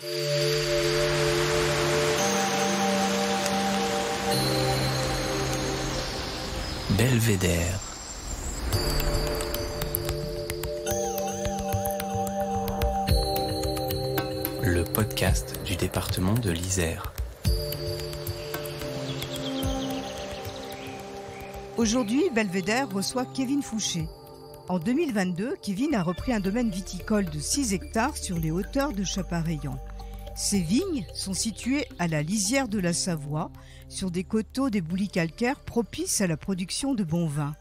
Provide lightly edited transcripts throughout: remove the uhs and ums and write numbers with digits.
Belvédère. Le podcast du département de l'Isère. Aujourd'hui, Belvédère reçoit Kevin Fouché. En 2022, Kevin a repris un domaine viticole de 6 hectares sur les hauteurs de Chapareillan. Ces vignes sont situées à la lisière de la Savoie, sur des coteaux d'éboulis calcaires propices à la production de bons vins.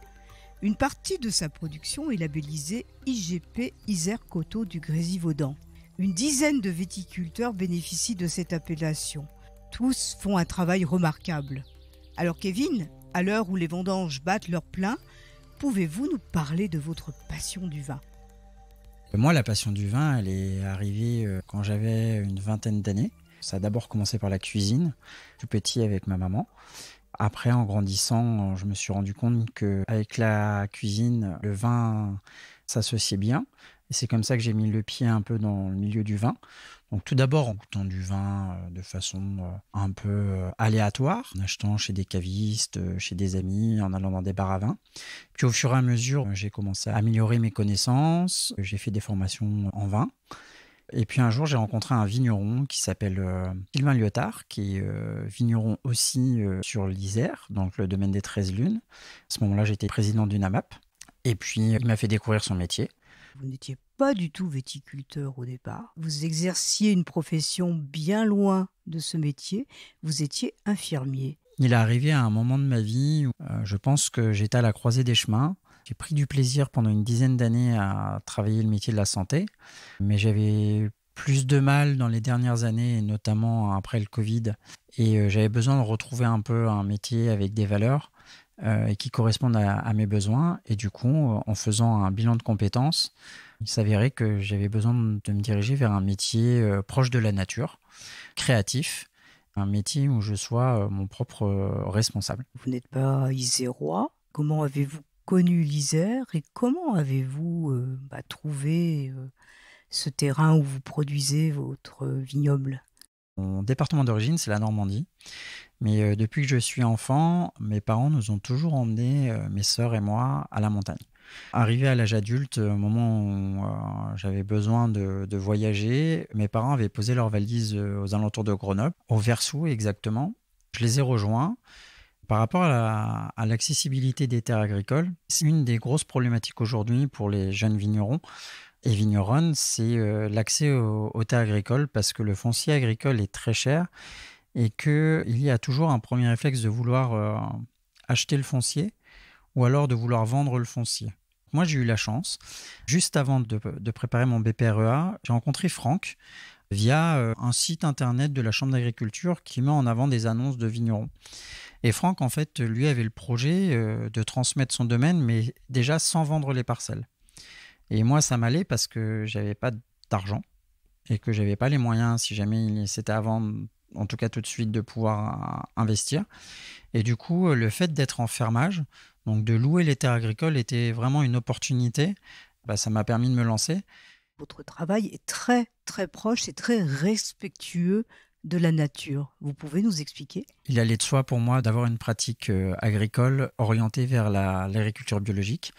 Une partie de sa production est labellisée IGP Isère Coteaux du Grésivaudan. Une dizaine de viticulteurs bénéficient de cette appellation. Tous font un travail remarquable. Alors Kevin, à l'heure où les vendanges battent leur plein, pouvez-vous nous parler de votre passion du vin ? Moi, la passion du vin, elle est arrivée quand j'avais une vingtaine d'années. Ça a d'abord commencé par la cuisine, tout petit avec ma maman. Après, en grandissant, je me suis rendu compte qu'avec la cuisine, le vin s'associait bien. Et c'est comme ça que j'ai mis le pied un peu dans le milieu du vin. Donc tout d'abord en goûtant du vin de façon un peu aléatoire, en achetant chez des cavistes, chez des amis, en allant dans des bars à vin. Puis au fur et à mesure, j'ai commencé à améliorer mes connaissances, j'ai fait des formations en vin. Et puis un jour, j'ai rencontré un vigneron qui s'appelle Sylvain Lyotard, qui est vigneron aussi sur l'Isère, donc le domaine des 13 lunes. À ce moment-là, j'étais président d'une AMAP. Et puis, il m'a fait découvrir son métier. Vous n'étiez pas du tout viticulteur au départ. Vous exerciez une profession bien loin de ce métier. Vous étiez infirmier. Il est arrivé à un moment de ma vie où je pense que j'étais à la croisée des chemins. J'ai pris du plaisir pendant une dizaine d'années à travailler le métier de la santé, mais j'avais plus de mal dans les dernières années, notamment après le Covid, et j'avais besoin de retrouver un peu un métier avec des valeurs et qui correspondent à mes besoins. Et du coup, en faisant un bilan de compétences, il s'avérait que j'avais besoin de me diriger vers un métier proche de la nature, créatif, un métier où je sois mon propre responsable. Vous n'êtes pas isérois. Comment avez-vous connu l'Isère et comment avez-vous trouvé ce terrain où vous produisez votre vignoble ? Mon département d'origine, c'est la Normandie. Mais depuis que je suis enfant, mes parents nous ont toujours emmenés, mes sœurs et moi, à la montagne. Arrivé à l'âge adulte, au moment où j'avais besoin de voyager, mes parents avaient posé leurs valises aux alentours de Grenoble, au Versou exactement. Je les ai rejoints. Par rapport à l'accessibilité des terres agricoles, c'est une des grosses problématiques aujourd'hui pour les jeunes vignerons et vigneronnes, c'est l'accès aux terres agricoles parce que le foncier agricole est très cher et qu'il y a toujours un premier réflexe de vouloir acheter le foncier ou alors de vouloir vendre le foncier. Moi, j'ai eu la chance, juste avant de préparer mon BPREA, j'ai rencontré Franck via un site internet de la Chambre d'agriculture qui met en avant des annonces de vignerons. Et Franck, en fait, lui avait le projet de transmettre son domaine, mais déjà sans vendre les parcelles. Et moi, ça m'allait parce que j'avais pas d'argent et que j'avais pas les moyens, si jamais c'était à vendre, en tout cas tout de suite, de pouvoir investir. Et du coup, le fait d'être en fermage, donc de louer les terres agricoles, était vraiment une opportunité. Ça m'a permis de me lancer. Votre travail est très, très proche et très respectueux de la nature. Vous pouvez nous expliquer ? Il allait de soi pour moi d'avoir une pratique agricole orientée vers l'agriculture biologique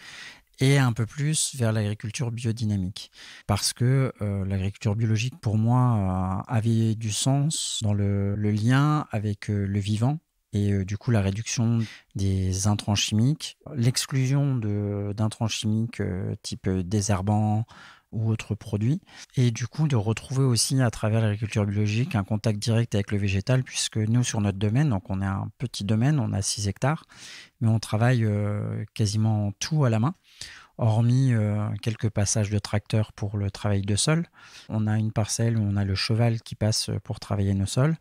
et un peu plus vers l'agriculture biodynamique. Parce que l'agriculture biologique, pour moi, avait du sens dans le lien avec le vivant et du coup la réduction des intrants chimiques, l'exclusion d'intrants chimiques type désherbants ou autres produits, et du coup de retrouver aussi à travers l'agriculture biologique un contact direct avec le végétal, puisque nous sur notre domaine, donc on est un petit domaine, on a 6 hectares, mais on travaille quasiment tout à la main, hormis quelques passages de tracteur pour le travail de sol. On a une parcelle où on a le cheval qui passe pour travailler nos sols,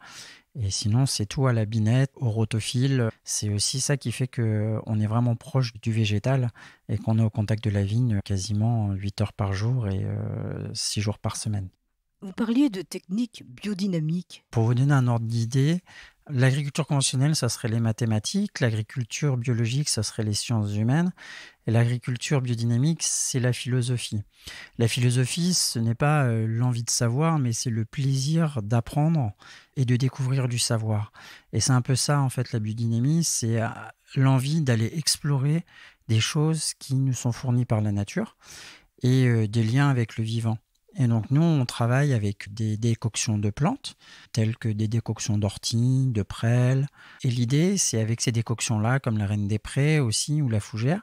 et sinon c'est tout à la binette, au rotophile. C'est aussi ça qui fait qu'on est vraiment proche du végétal et qu'on est au contact de la vigne quasiment 8 heures par jour et 6 jours par semaine. Vous parliez de techniques biodynamiques. Pour vous donner un ordre d'idée, l'agriculture conventionnelle, ça serait les mathématiques, l'agriculture biologique, ça serait les sciences humaines, et l'agriculture biodynamique, c'est la philosophie. La philosophie, ce n'est pas l'envie de savoir, mais c'est le plaisir d'apprendre et de découvrir du savoir. Et c'est un peu ça, en fait, la biodynamie, c'est l'envie d'aller explorer des choses qui nous sont fournies par la nature et des liens avec le vivant. Et donc nous, on travaille avec des décoctions de plantes, telles que des décoctions d'ortie, de prêle. Et l'idée, c'est avec ces décoctions-là, comme la reine des prés aussi, ou la fougère,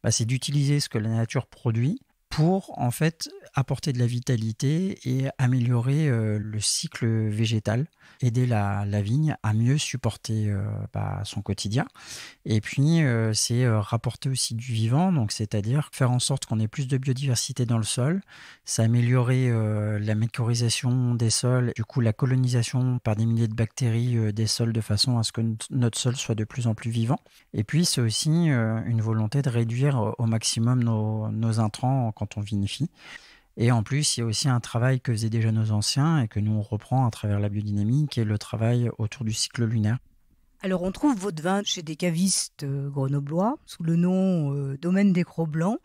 c'est d'utiliser ce que la nature produit pour en fait apporter de la vitalité et améliorer le cycle végétal, aider la vigne à mieux supporter son quotidien. Et puis c'est rapporter aussi du vivant, donc c'est-à-dire faire en sorte qu'on ait plus de biodiversité dans le sol, c'est améliorer la mycorhisation des sols, du coup la colonisation par des milliers de bactéries des sols de façon à ce que notre sol soit de plus en plus vivant. Et puis c'est aussi une volonté de réduire au maximum nos intrants quand on vinifie. Et en plus, il y a aussi un travail que faisaient déjà nos anciens et que nous on reprend à travers la biodynamie, qui est le travail autour du cycle lunaire. Alors, on trouve votre vin chez des cavistes grenoblois sous le nom Domaine des Cros-Blancs.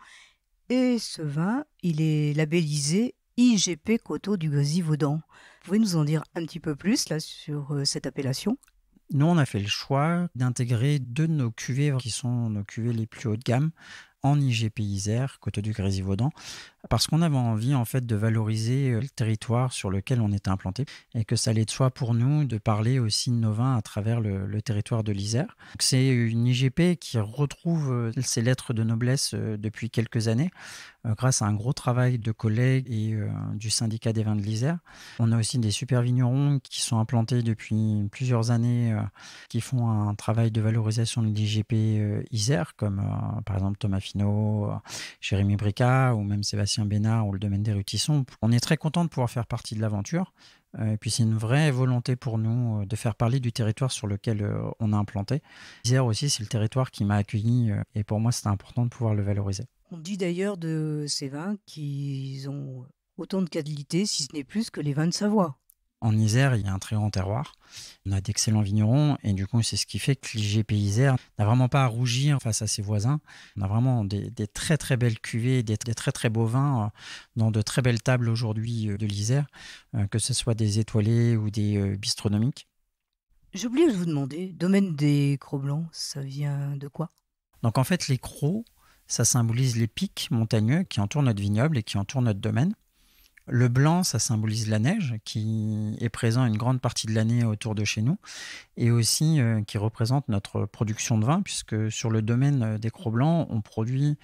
Et ce vin, il est labellisé IGP Coteaux du Grésivaudan. Vous pouvez nous en dire un petit peu plus là sur cette appellation ? Nous, on a fait le choix d'intégrer 2 de nos cuvées qui sont nos cuvées les plus haut de gamme en IGP Isère, Coteaux du Grésivaudan, parce qu'on avait envie en fait de valoriser le territoire sur lequel on était implanté et que ça allait de soi pour nous de parler aussi de nos vins à travers le territoire de l'Isère. Donc, c'est une IGP qui retrouve ses lettres de noblesse depuis quelques années grâce à un gros travail de collègues et du syndicat des vins de l'Isère. On a aussi des super vignerons qui sont implantés depuis plusieurs années qui font un travail de valorisation de l'IGP Isère, comme par exemple Thomas Finot, Jérémy Bricat ou même Sébastien Bénard ou le domaine des Rutissons. On est très content de pouvoir faire partie de l'aventure. Et puis c'est une vraie volonté pour nous de faire parler du territoire sur lequel on a implanté. Isère aussi, c'est le territoire qui m'a accueilli et pour moi c'était important de pouvoir le valoriser. On dit d'ailleurs de ces vins qu'ils ont autant de qualité, si ce n'est plus, que les vins de Savoie. En Isère, il y a un très grand terroir. On a d'excellents vignerons et du coup, c'est ce qui fait que l'IGP Isère n'a vraiment pas à rougir face à ses voisins. On a vraiment des très très belles cuvées, des très très beaux vins dans de très belles tables aujourd'hui de l'Isère, que ce soit des étoilés ou des bistronomiques. J'ai oublié de vous demander, Domaine des Cros-Blancs, ça vient de quoi ? Donc en fait, les crocs, ça symbolise les pics montagneux qui entourent notre vignoble et qui entourent notre domaine. Le blanc, ça symbolise la neige qui est présent une grande partie de l'année autour de chez nous et aussi qui représente notre production de vin puisque sur le domaine des Cros-Blancs, on produit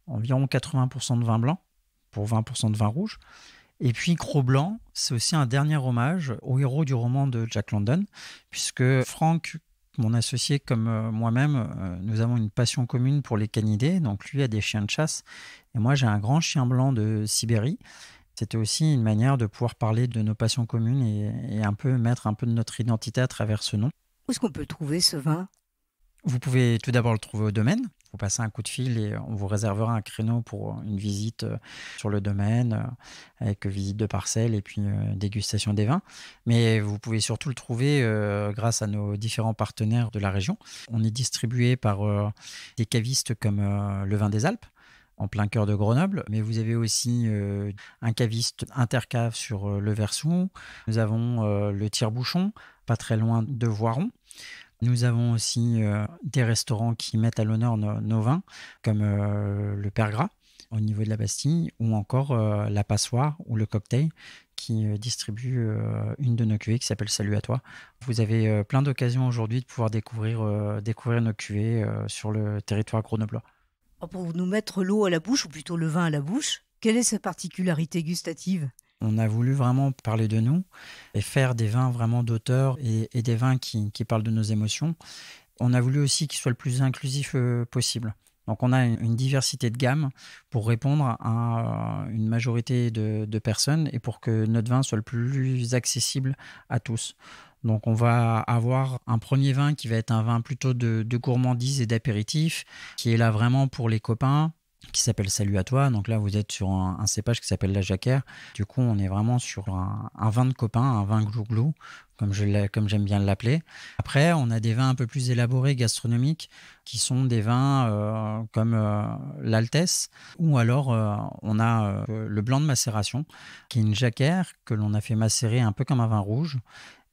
environ 80% de vin blanc pour 20% de vin rouge. Et puis Cros-Blanc, c'est aussi un dernier hommage au héros du roman de Jack London puisque Franck, mon associé comme moi-même, nous avons une passion commune pour les canidés. Donc lui a des chiens de chasse et moi j'ai un grand chien blanc de Sibérie. C'était aussi une manière de pouvoir parler de nos passions communes et un peu mettre un peu de notre identité à travers ce nom. Où est-ce qu'on peut trouver ce vin ? Vous pouvez tout d'abord le trouver au domaine. Vous passez un coup de fil et on vous réservera un créneau pour une visite sur le domaine avec visite de parcelles et puis dégustation des vins. Mais vous pouvez surtout le trouver grâce à nos différents partenaires de la région. On est distribué par des cavistes comme le Vin des Alpes, en plein cœur de Grenoble, mais vous avez aussi un caviste intercave sur le Versou. Nous avons le Tire-Bouchon, pas très loin de Voiron. Nous avons aussi des restaurants qui mettent à l'honneur nos vins, comme le Père Gras, au niveau de la Bastille, ou encore la Passoire ou le Cocktail, qui distribue une de nos cuvées qui s'appelle Salut à toi. Vous avez plein d'occasions aujourd'hui de pouvoir découvrir nos cuvées sur le territoire grenoblois. Pour nous mettre l'eau à la bouche, ou plutôt le vin à la bouche, quelle est sa particularité gustative ? On a voulu vraiment parler de nous et faire des vins vraiment d'auteur et des vins qui parlent de nos émotions. On a voulu aussi qu'ils soient le plus inclusif possible. Donc on a une diversité de gammes pour répondre à une majorité de personnes et pour que notre vin soit le plus accessible à tous. Donc on va avoir un premier vin qui va être un vin plutôt de gourmandise et d'apéritif, qui est là vraiment pour les copains, qui s'appelle Salut à toi. Donc là, vous êtes sur un cépage qui s'appelle la Jacquère. Du coup, on est vraiment sur un vin de copain, un vin glouglou, comme j'aime bien l'appeler. Après, on a des vins un peu plus élaborés, gastronomiques, qui sont des vins comme l'Altesse, ou alors on a le blanc de macération, qui est une Jacquère que l'on a fait macérer un peu comme un vin rouge.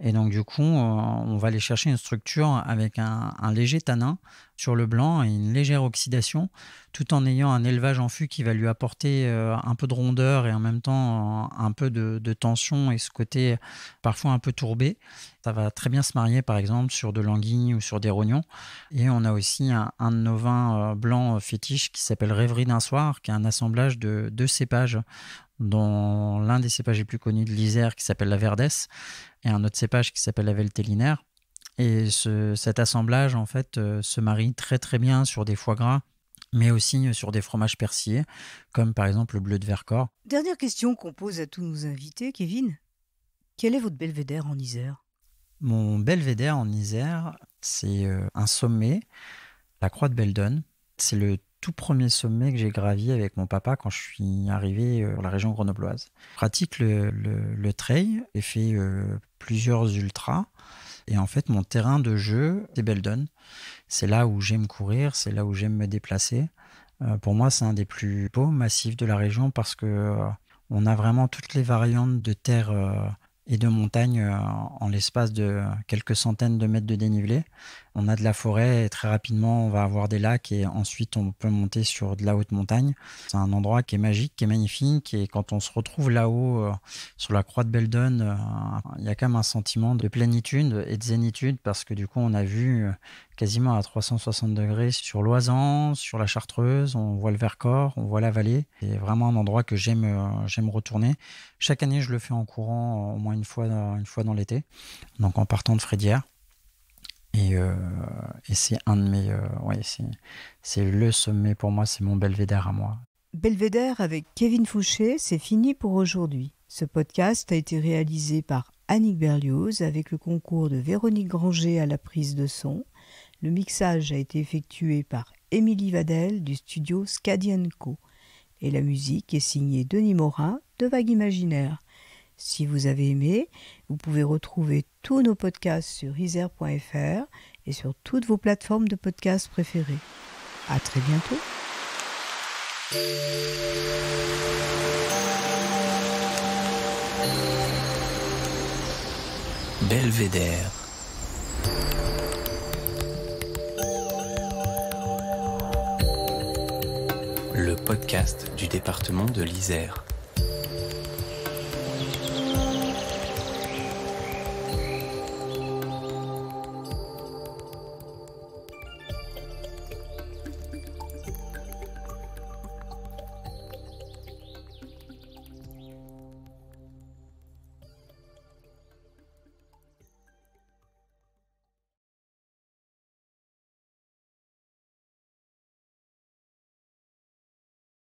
Et donc, du coup, on va aller chercher une structure avec un léger tanin sur le blanc et une légère oxydation, tout en ayant un élevage en fût qui va lui apporter un peu de rondeur et en même temps un peu de tension et ce côté parfois un peu tourbé. Ça va très bien se marier, par exemple, sur de l'anguille ou sur des rognons. Et on a aussi un de nos vins blancs fétiches qui s'appelle Rêverie d'un soir, qui est un assemblage de 2 cépages, dont l'un des cépages les plus connus de l'Isère qui s'appelle la Verdesse et un autre cépage qui s'appelle la Veltliner. Et cet assemblage en fait se marie très très bien sur des foie gras, mais aussi sur des fromages persillés, comme par exemple le bleu de Vercors. Dernière question qu'on pose à tous nos invités, Kevin. Quel est votre belvédère en Isère ? Mon belvédère en Isère, c'est un sommet, la Croix de Beldon. C'est le tout premier sommet que j'ai gravi avec mon papa quand je suis arrivé dans la région grenobloise. Je pratique le trail, j'ai fait plusieurs ultras. Et en fait, mon terrain de jeu, c'est Beldon. C'est là où j'aime courir, c'est là où j'aime me déplacer. Pour moi, c'est un des plus beaux massifs de la région parce que on a vraiment toutes les variantes de terre et de montagne en l'espace de quelques centaines de mètres de dénivelé. On a de la forêt et très rapidement, on va avoir des lacs et ensuite, on peut monter sur de la haute montagne. C'est un endroit qui est magique, qui est magnifique et quand on se retrouve là-haut sur la croix de Beldon, il y a quand même un sentiment de plénitude et de zénitude parce que du coup, on a vu quasiment à 360 degrés sur l'Oisans, sur la Chartreuse, on voit le Vercors, on voit la vallée. C'est vraiment un endroit que j'aime retourner. Chaque année, je le fais en courant au moins une fois dans l'été, donc en partant de Frédière. Et c'est un de mes... c'est le sommet pour moi, c'est mon belvédère à moi. Belvédère avec Kevin Fouché, c'est fini pour aujourd'hui. Ce podcast a été réalisé par Annick Berlioz avec le concours de Véronique Granger à la prise de son. Le mixage a été effectué par Émilie Vadel du studio Scadi & Co. Et la musique est signée Denis Morin de Vague Imaginaire. Si vous avez aimé, vous pouvez retrouver tous nos podcasts sur isère.fr et sur toutes vos plateformes de podcasts préférées. À très bientôt. Belvédère. Le podcast du département de l'Isère.